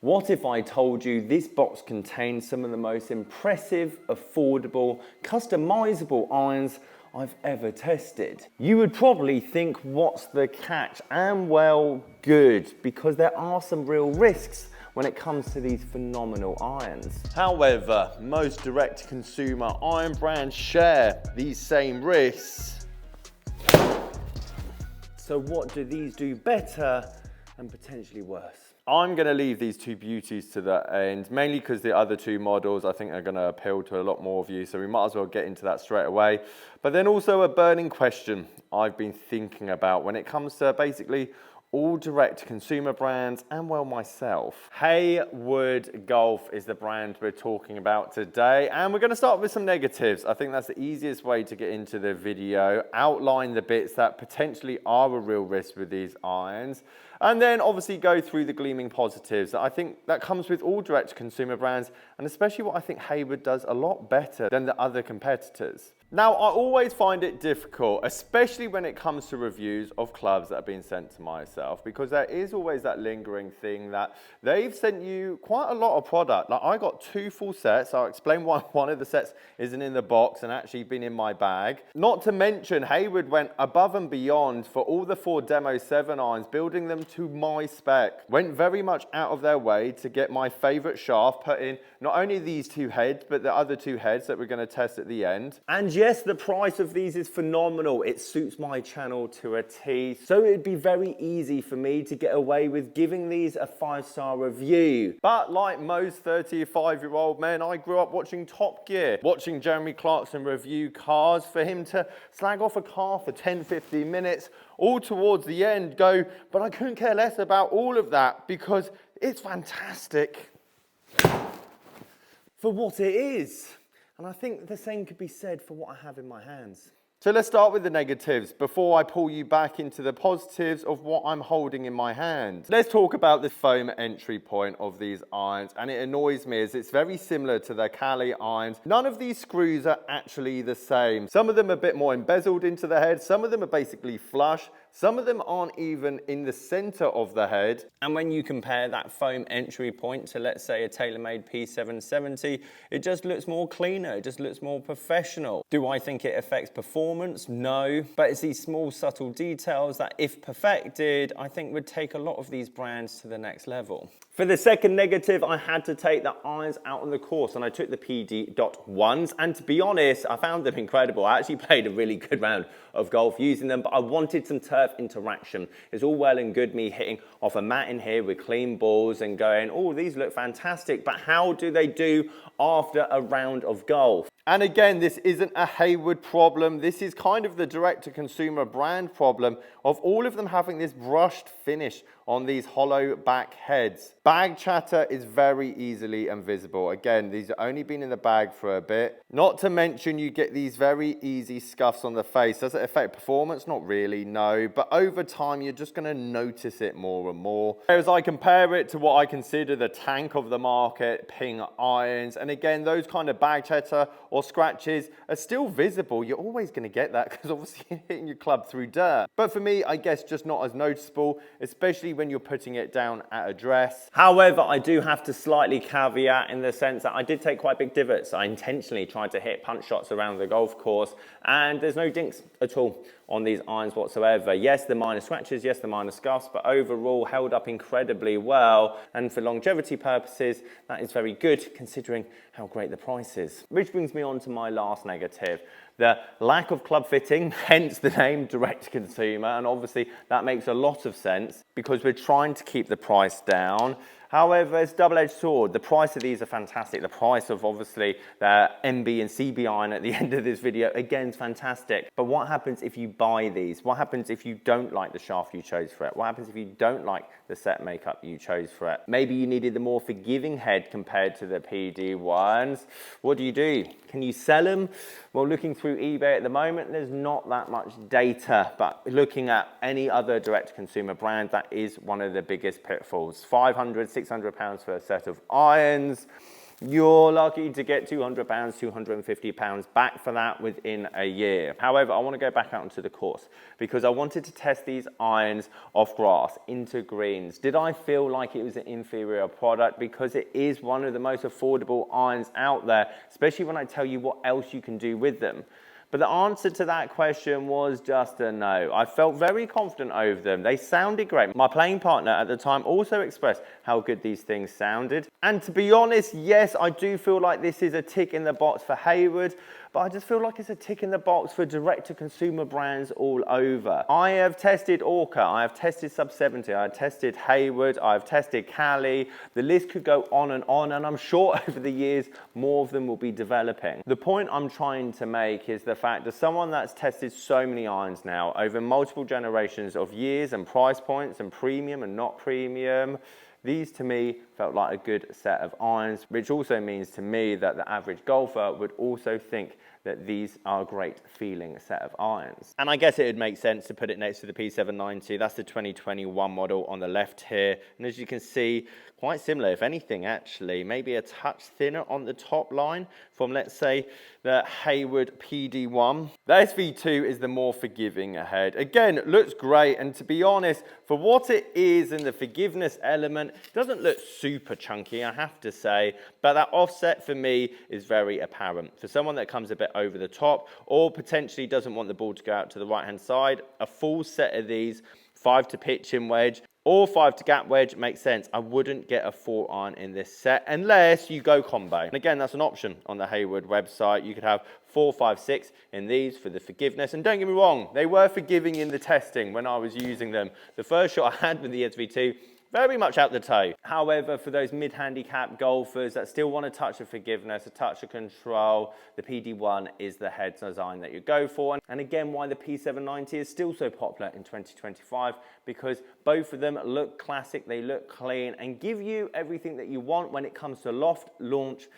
What if I told you this box contains some of the most impressive, affordable, customizable irons I've ever tested? You would probably think, what's the catch? And well, good, because there are some real risks when it comes to these phenomenal irons. However, most direct-to-consumer iron brands share these same risks. So what do these do better and potentially worse? I'm going to leave these two beauties to the end, mainly because the other two models I think are going to appeal to a lot more of you, so we might as well get into that straight away. But then also a burning question I've been thinking about when it comes to basically all direct consumer brands and well myself. Haywood Golf is the brand we're talking about today, and we're going to start with some negatives. I think that's the easiest way to get into the video, outline the bits that potentially are a real risk with these irons, and then obviously go through the gleaming positives. I think that comes with all direct consumer brands, and especially what I think Haywood does a lot better than the other competitors. Now, I always find it difficult, especially when it comes to reviews of clubs that have been sent to myself, because there is always that lingering thing that they've sent you quite a lot of product. Like, I got 2 full sets. I'll explain why one of the sets isn't in the box and actually been in my bag. Not to mention, Haywood went above and beyond for all the 4 Demo 7 irons, building them to my spec. Went very much out of their way to get my favorite shaft put in not only these 2 heads, but the other 2 heads that we're going to test at the end. And yes, the price of these is phenomenal. It suits my channel to a T. So it'd be very easy for me to get away with giving these a 5-star review. But like most 35-year-old men, I grew up watching Top Gear, watching Jeremy Clarkson review cars. For him to slag off a car for 10-15 minutes, all towards the end go, but I couldn't care less about all of that because it's fantastic for what it is. And I think the same could be said for what I have in my hands. So let's start with the negatives before I pull you back into the positives of what I'm holding in my hand. Let's talk about the foam entry point of these irons, and it annoys me as it's very similar to the Cali irons. None of these screws are actually the same. Some of them are a bit more embezzled into the head, some of them are basically flush, some of them aren't even in the center of the head. And when you compare that foam entry point to, let's say, a TaylorMade P770, it just looks more cleaner, it just looks more professional. Do I think it affects performance? No, but it's these small subtle details that, if perfected, I think would take a lot of these brands to the next level. For the second negative, I had to take the irons out on the course, and I took the PD.1s, and to be honest, I found them incredible. I actually played a really good round of golf using them, but I wanted some turf interaction. It's all well and good me hitting off a mat in here with clean balls and going, oh, these look fantastic, but how do they do after a round of golf? And again, this isn't a Haywood problem. This is kind of the direct-to-consumer brand problem of all of them having this brushed finish on these hollow back heads. Bag chatter is very easily invisible. Again, these have only been in the bag for a bit. Not to mention you get these very easy scuffs on the face. Does it affect performance? Not really, no. But over time, you're just gonna notice it more and more. As I compare it to what I consider the tank of the market, Ping irons, and again, those kind of bag chatter or scratches are still visible. You're always gonna get that because obviously you're hitting your club through dirt. But for me, I guess just not as noticeable, especially when you're putting it down at address. However, I do have to slightly caveat in the sense that I did take quite big divots. I intentionally tried to hit punch shots around the golf course, and there's no dinks at all on these irons whatsoever. Yes, the minor scratches, yes, the minor scuffs, but overall held up incredibly well. And for longevity purposes, that is very good considering how great the price is. Which brings me on to my last negative. The lack of club fitting, hence the name direct consumer, and obviously that makes a lot of sense because we're trying to keep the price down. However, it's a double-edged sword. The price of these are fantastic. The price of obviously the MB and CB iron at the end of this video, again, is fantastic. But what happens if you buy these? What happens if you don't like the shaft you chose for it? What happens if you don't like the set makeup you chose for it? Maybe you needed the more forgiving head compared to the PD ones. What do? Can you sell them? Well, looking through eBay at the moment, there's not that much data, but looking at any other direct-to-consumer brand, that is one of the biggest pitfalls. £500, £600 for a set of irons. you're lucky to get £200, £250 back for that within a year. However, I want to go back out onto the course because I wanted to test these irons off grass into greens. Did I feel like it was an inferior product? Because it is one of the most affordable irons out there, especially when I tell you what else you can do with them. But the answer to that question was just a no. I felt very confident over them. They sounded great. My playing partner at the time also expressed how good these things sounded. And to be honest, yes, I do feel like this is a tick in the box for Haywood, but I just feel like it's a tick in the box for direct-to-consumer brands all over. I have tested Orca, I have tested Sub 70, I have tested Haywood, I've tested Cali. The list could go on, and I'm sure over the years, more of them will be developing. The point I'm trying to make is the fact that someone that's tested so many irons now over multiple generations of years and price points and premium and not premium, these to me felt like a good set of irons, which also means to me that the average golfer would also think that these are a great feeling set of irons. And I guess it would make sense to put it next to the P790. That's the 2021 model on the left here. And as you can see, quite similar, if anything actually, maybe a touch thinner on the top line from, let's say, the Haywood PD1. The SV2 is the more forgiving head. Again, looks great, and to be honest, for what it is and the forgiveness element, it doesn't look super chunky, I have to say, but that offset for me is very apparent. For someone that comes a bit over the top or potentially doesn't want the ball to go out to the right-hand side, a full set of these, 5 to pitch in wedge, or 5 to gap wedge makes sense. I wouldn't get a 4-iron in this set unless you go combo. And again, that's an option on the Haywood website. You could have 4, 5, 6 in these for the forgiveness. And don't get me wrong, they were forgiving in the testing when I was using them. The first shot I had with the SV2, very much out the toe. However, for those mid-handicap golfers that still want a touch of forgiveness, a touch of control, the PD1 is the head design that you go for. And again, why the P790 is still so popular in 2025, because both of them look classic, they look clean, and give you everything that you want when it comes to loft, launch,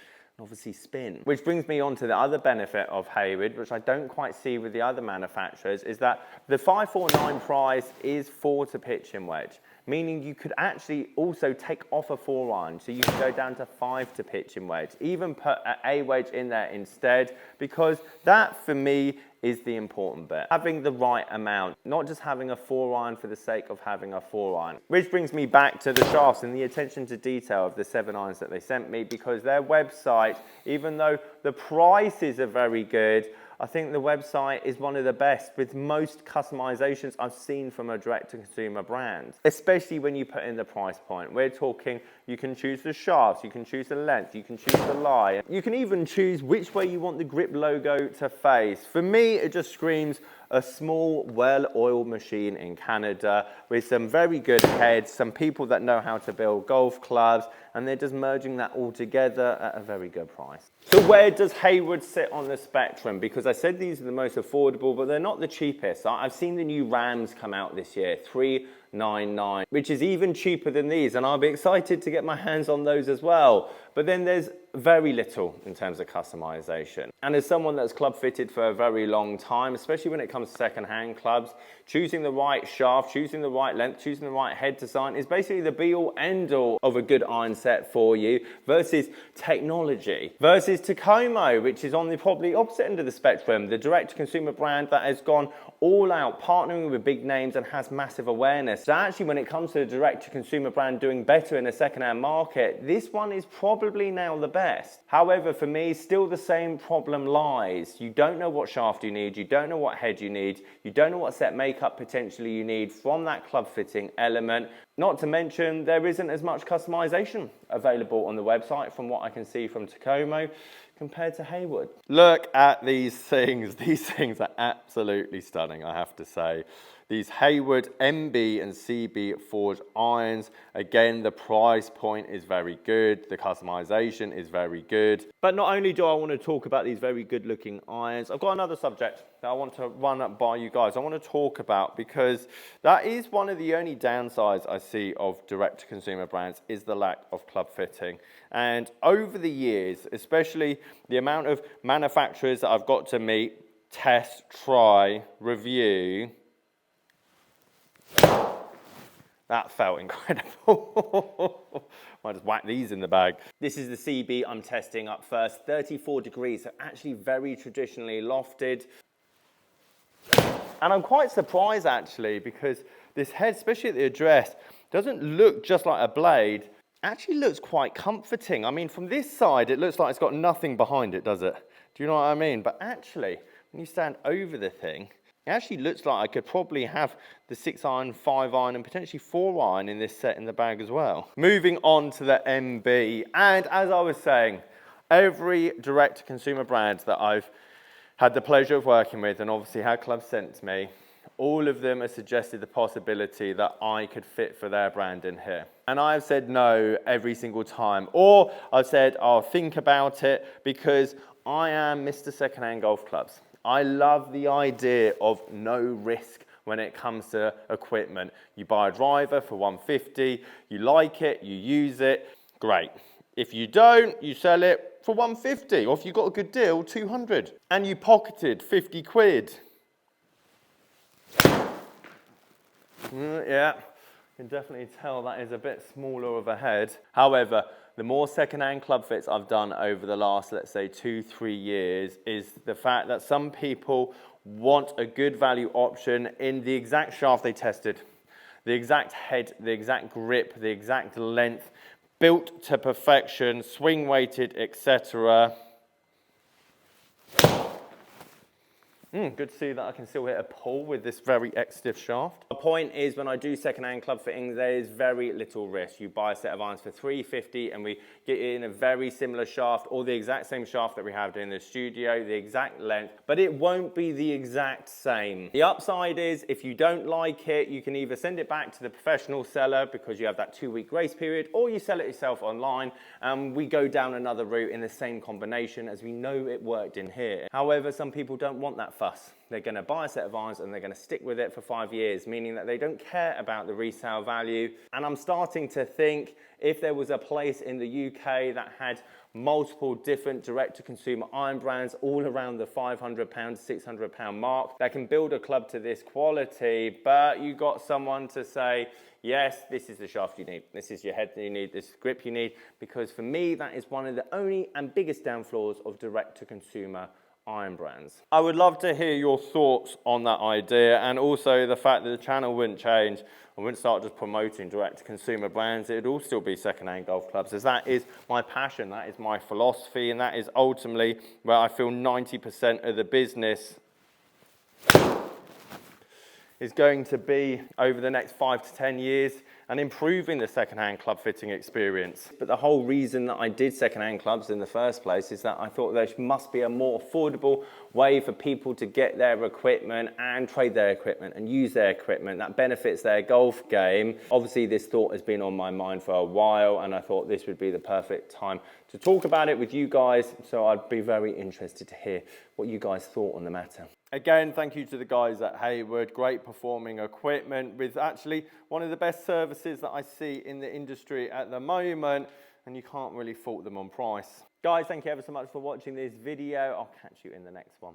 obviously spin. Which brings me on to the other benefit of Haywood, which I don't quite see with the other manufacturers, is that the 549 price is 4 to pitch in wedge, meaning you could actually also take off a 4-iron, so you can go down to 5 to pitch in wedge, even put an A wedge in there instead, because that for me is the important bit. Having the right amount, not just having a 4-iron for the sake of having a 4-iron. Which brings me back to the shafts and the attention to detail of the 7 irons that they sent me, because their website, even though the prices are very good, I think the website is one of the best with most customizations I've seen from a direct-to-consumer brand, especially when you put in the price point. We're talking, you can choose the shafts, you can choose the length, you can choose the lie. You can even choose which way you want the grip logo to face. For me, it just screams a small, well-oiled machine in Canada with some very good heads, some people that know how to build golf clubs, and they're just merging that all together at a very good price. So where does Haywood sit on the spectrum? Because I said these are the most affordable, but they're not the cheapest. I've seen the new Rams come out this year, $399, which is even cheaper than these, and I'll be excited to get my hands on those as well. But then there's very little in terms of customization. And as someone that's club fitted for a very long time, especially when it comes to second-hand clubs, choosing the right shaft, choosing the right length, choosing the right head design is basically the be-all, end-all of a good iron set for you, versus technology, versus Tacomo, which is on the probably opposite end of the spectrum, the direct-to-consumer brand that has gone all out, partnering with big names and has massive awareness. So actually, when it comes to a direct-to-consumer brand doing better in a second-hand market, this one is probably now the best. However, for me, still the same problem lies. You don't know what shaft you need, you don't know what head you need, you don't know what set makeup potentially you need from that club fitting element. Not to mention, there isn't as much customization available on the website from what I can see from Tacomo compared to Haywood. Look at these things. These things are absolutely stunning, I have to say. These Haywood MB and CB forged irons. Again, the price point is very good. The customization is very good. But not only do I want to talk about these very good looking irons, I've got another subject that I want to run up by you guys. I want to talk about, because that is one of the only downsides I see of direct-to-consumer brands, is the lack of club fitting. And over the years, especially the amount of manufacturers that I've got to meet, test, try, review, That felt incredible. Might just whack these in the bag. This is the CB I'm testing up first, 34 degrees, so actually very traditionally lofted. And I'm quite surprised actually, because this head, especially at the address, doesn't look just like a blade. Actually looks quite comforting. I mean, from this side, it looks like it's got nothing behind it, does it? Do you know what I mean? But actually, when you stand over the thing, it actually looks like I could probably have the 6-iron, 5-iron, and potentially 4-iron in this set in the bag as well. Moving on to the MB, and as I was saying, every direct-to-consumer brand that I've had the pleasure of working with, and obviously had clubs sent to me, all of them have suggested the possibility that I could fit for their brand in here. And I've said no every single time. Or I've said, I'll think about it, because I am Mr. Secondhand Golf Clubs. I love the idea of no risk when it comes to equipment. You buy a driver for $150, you like it, you use it, great. If you don't, you sell it for $150, or if you got a good deal, $200, and you pocketed 50 quid. Yeah, you can definitely tell that is a bit smaller of a head. However, the more second-hand club fits I've done over the last, let's say, 2-3 years, is the fact that some people want a good value option in the exact shaft they tested, the exact head, the exact grip, the exact length, built to perfection, swing weighted, etc. Good to see that I can still hit a pull with this very X-stiff shaft. The point is, when I do second-hand club fittings, there is very little risk. You buy a set of irons for $350 and we get you in a very similar shaft, or the exact same shaft that we have in the studio, the exact length, but it won't be the exact same. The upside is, if you don't like it, you can either send it back to the professional seller because you have that 2-week grace period, or you sell it yourself online, and we go down another route in the same combination, as we know it worked in here. However, some people don't want that fuss. They're going to buy a set of irons and they're going to stick with it for 5 years, meaning that they don't care about the resale value. And I'm starting to think, if there was a place in the UK that had multiple different direct-to-consumer iron brands all around the £500 to £600 mark that can build a club to this quality, but you got someone to say, yes, this is the shaft you need, this is your head that you need, this grip you need, because for me, that is one of the only and biggest downfalls of direct-to-consumer iron brands. I would love to hear your thoughts on that idea, and also the fact that the channel wouldn't change. I wouldn't start just promoting direct-to-consumer brands. It would all still be second-hand golf clubs, as that is my passion, that is my philosophy, and that is ultimately where I feel 90% of the business is going to be over the next 5 to 10 years, and improving the second-hand club fitting experience. But the whole reason that I did second-hand clubs in the first place is that I thought there must be a more affordable way for people to get their equipment and trade their equipment and use their equipment that benefits their golf game. Obviously, this thought has been on my mind for a while, and I thought this would be the perfect time to talk about it with you guys, so I'd be very interested to hear what you guys thought on the matter. Again, thank you to the guys at Haywood. Great performing equipment with actually one of the best services that I see in the industry at the moment, and you can't really fault them on price. Guys, thank you ever so much for watching this video. I'll catch you in the next one.